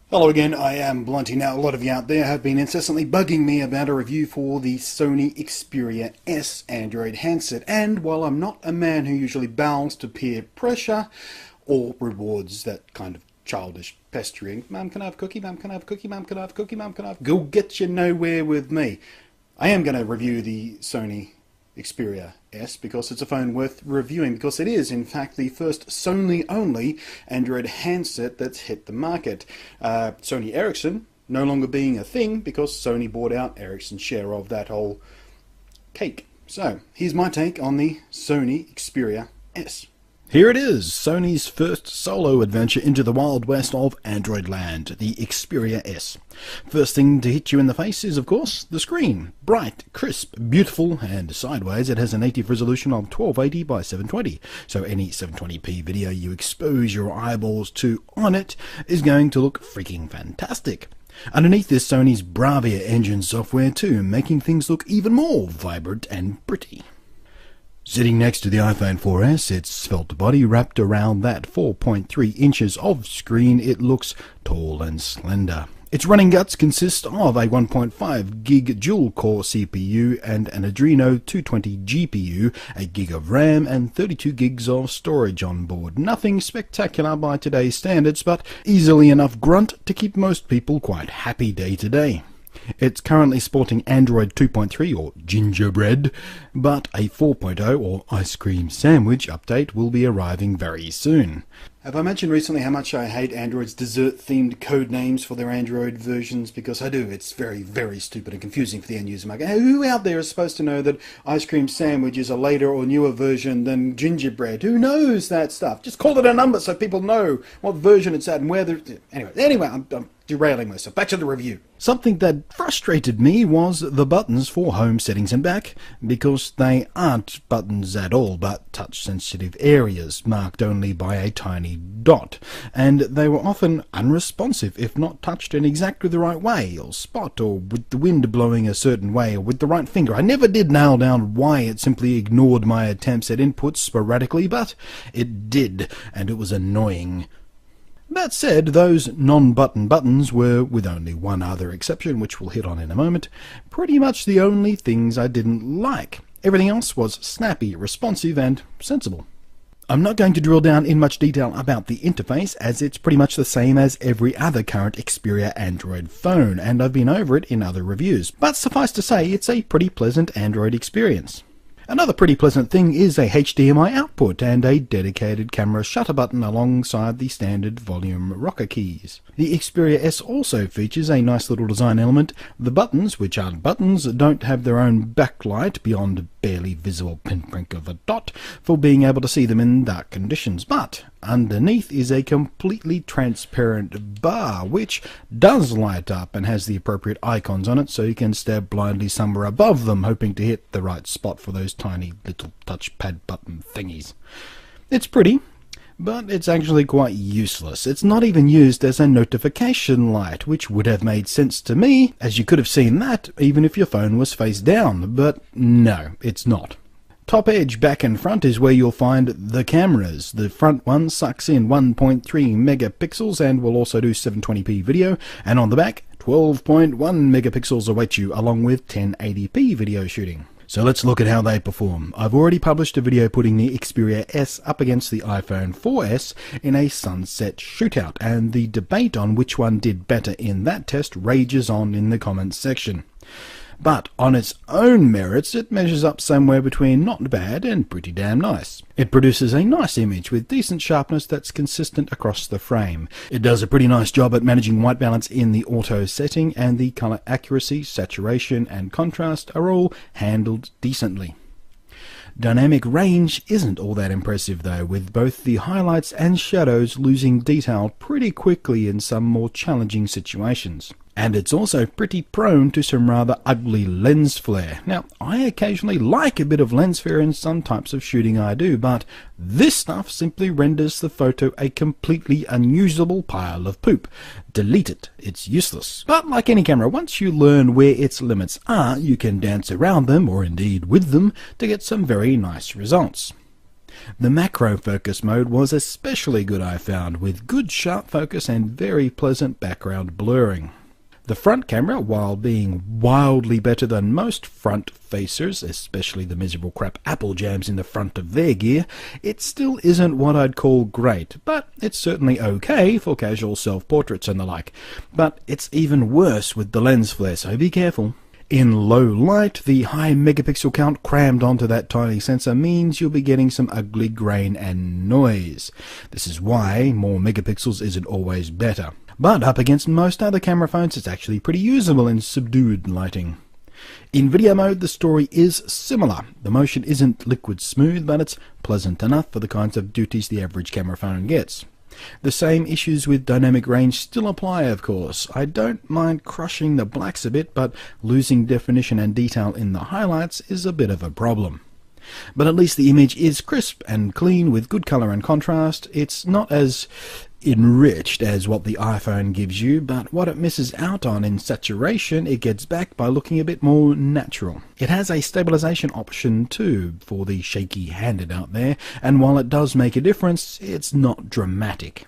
Hello again, I am Blunty. Now, a lot of you out there have been incessantly bugging me about a review for the Sony Xperia S Android handset, and while I'm not a man who usually bows to peer pressure or rewards that kind of childish pestering, Mum, can I have a cookie? Mum, can I have a cookie? Mum, can I have a cookie? Mum, can I have... Go get you nowhere with me. I am going to review the Sony Xperia S because it's a phone worth reviewing, because it is in fact the first Sony only Android handset that's hit the market. Sony Ericsson no longer being a thing because Sony bought out Ericsson's share of that whole cake. So here's my take on the Sony Xperia S. Here it is, Sony's first solo adventure into the Wild West of Android land, the Xperia S. First thing to hit you in the face is, of course, the screen. Bright, crisp, beautiful, and sideways it has a native resolution of 1280 by 720, so any 720p video you expose your eyeballs to on it is going to look freaking fantastic. Underneath is Sony's Bravia engine software too, making things look even more vibrant and pretty. Sitting next to the iPhone 4S, its svelte body wrapped around that 4.3 inches of screen, it looks tall and slender. Its running guts consist of a 1.5 gig dual-core CPU and an Adreno 220 GPU, a gig of RAM and 32 gigs of storage on board. Nothing spectacular by today's standards, but easily enough grunt to keep most people quite happy day to day. It's currently sporting Android 2.3 or Gingerbread, but a 4.0 or Ice Cream Sandwich update will be arriving very soon. Have I mentioned recently how much I hate Android's dessert-themed code names for their Android versions? Because I do. It's very, very stupid and confusing for the end-user market. Who out there is supposed to know that Ice Cream Sandwich is a later or newer version than Gingerbread? Who knows that stuff? Just call it a number so people know what version it's at and where they're... Anyway, I'm derailing myself. Back to the review. Something that frustrated me was the buttons for home settings and back, because they aren't buttons at all but touch-sensitive areas marked only by a tiny dot, and they were often unresponsive if not touched in exactly the right way or spot, or with the wind blowing a certain way, or with the right finger. I never did nail down why it simply ignored my attempts at inputs sporadically, but it did, and it was annoying. That said, those non-button buttons were, with only one other exception, which we'll hit on in a moment, pretty much the only things I didn't like. Everything else was snappy, responsive, and sensible. I'm not going to drill down in much detail about the interface, as it's pretty much the same as every other current Xperia Android phone, and I've been over it in other reviews, but suffice to say it's a pretty pleasant Android experience. Another pretty pleasant thing is a HDMI output and a dedicated camera shutter button alongside the standard volume rocker keys. The Xperia S also features a nice little design element. The buttons, which aren't buttons, don't have their own backlight beyond a barely visible pinprick of a dot for being able to see them in dark conditions, but underneath is a completely transparent bar which does light up and has the appropriate icons on it, so you can stare blindly somewhere above them hoping to hit the right spot for those tiny little touchpad button thingies. It's pretty, but it's actually quite useless. It's not even used as a notification light, which would have made sense to me, as you could have seen that even if your phone was face down, but no, it's not. Top edge, back and front, is where you'll find the cameras. The front one sucks in 1.3 megapixels and will also do 720p video, and on the back, 12.1 megapixels await you, along with 1080p video shooting. So let's look at how they perform. I've already published a video putting the Xperia S up against the iPhone 4S in a sunset shootout, and the debate on which one did better in that test rages on in the comments section. But on its own merits, it measures up somewhere between not bad and pretty damn nice. It produces a nice image with decent sharpness that's consistent across the frame. It does a pretty nice job at managing white balance in the auto setting, and the color accuracy, saturation, and contrast are all handled decently. Dynamic range isn't all that impressive though, with both the highlights and shadows losing detail pretty quickly in some more challenging situations. And it's also pretty prone to some rather ugly lens flare. Now, I occasionally like a bit of lens flare in some types of shooting I do, but this stuff simply renders the photo a completely unusable pile of poop. Delete it, it's useless. But like any camera, once you learn where its limits are, you can dance around them, or indeed with them, to get some very nice results. The macro focus mode was especially good, I found, with good sharp focus and very pleasant background blurring. The front camera, while being wildly better than most front facers, especially the miserable crap Apple jams in the front of their gear, it still isn't what I'd call great, but it's certainly okay for casual self-portraits and the like. But it's even worse with the lens flare, so be careful. In low light, the high megapixel count crammed onto that tiny sensor means you'll be getting some ugly grain and noise. This is why more megapixels isn't always better. But up against most other camera phones, it's actually pretty usable in subdued lighting. In video mode, the story is similar. The motion isn't liquid smooth, but it's pleasant enough for the kinds of duties the average camera phone gets. The same issues with dynamic range still apply, of course. I don't mind crushing the blacks a bit, but losing definition and detail in the highlights is a bit of a problem. But at least the image is crisp and clean with good color and contrast. It's not as enriched as what the iPhone gives you, but what it misses out on in saturation it gets back by looking a bit more natural. It has a stabilization option too for the shaky-handed out there, and while it does make a difference, it's not dramatic.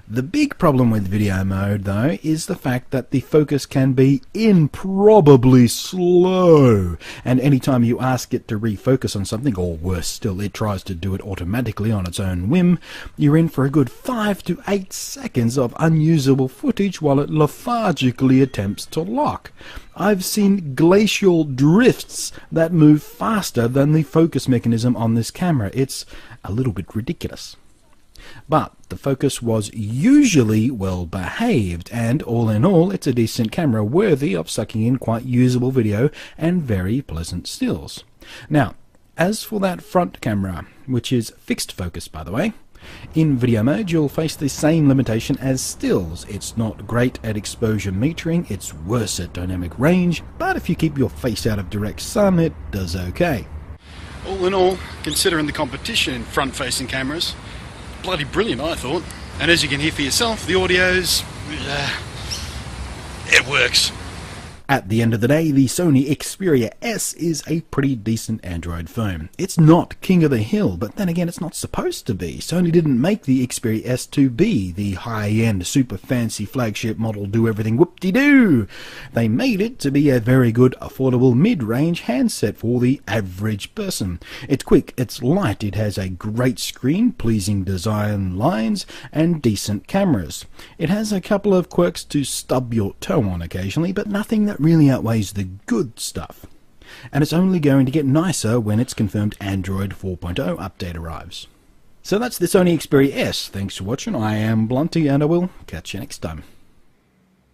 The big problem with video mode, though, is the fact that the focus can be improbably slow, and anytime you ask it to refocus on something, or worse still, it tries to do it automatically on its own whim, you're in for a good 5 to 8 seconds of unusable footage while it lethargically attempts to lock. I've seen glacial drifts that move faster than the focus mechanism on this camera. It's a little bit ridiculous. But the focus was usually well behaved, and all in all it's a decent camera worthy of sucking in quite usable video and very pleasant stills. Now, as for that front camera, which is fixed focus by the way, in video mode you'll face the same limitation as stills. It's not great at exposure metering, it's worse at dynamic range, but if you keep your face out of direct sun it does okay. All in all, considering the competition in front-facing cameras, bloody brilliant, I thought. And as you can hear for yourself, the audio's... it works. At the end of the day, the Sony Xperia S is a pretty decent Android phone. It's not king of the hill, but then again it's not supposed to be. Sony didn't make the Xperia S to be the high-end, super fancy flagship model do-everything whoop-de-doo. They made it to be a very good, affordable mid-range handset for the average person. It's quick, it's light, it has a great screen, pleasing design lines, and decent cameras. It has a couple of quirks to stub your toe on occasionally, but nothing that really outweighs the good stuff. And it's only going to get nicer when its confirmed Android 4.0 update arrives. So that's the Sony Xperia S. Thanks for watching. I am Blunty, and I will catch you next time.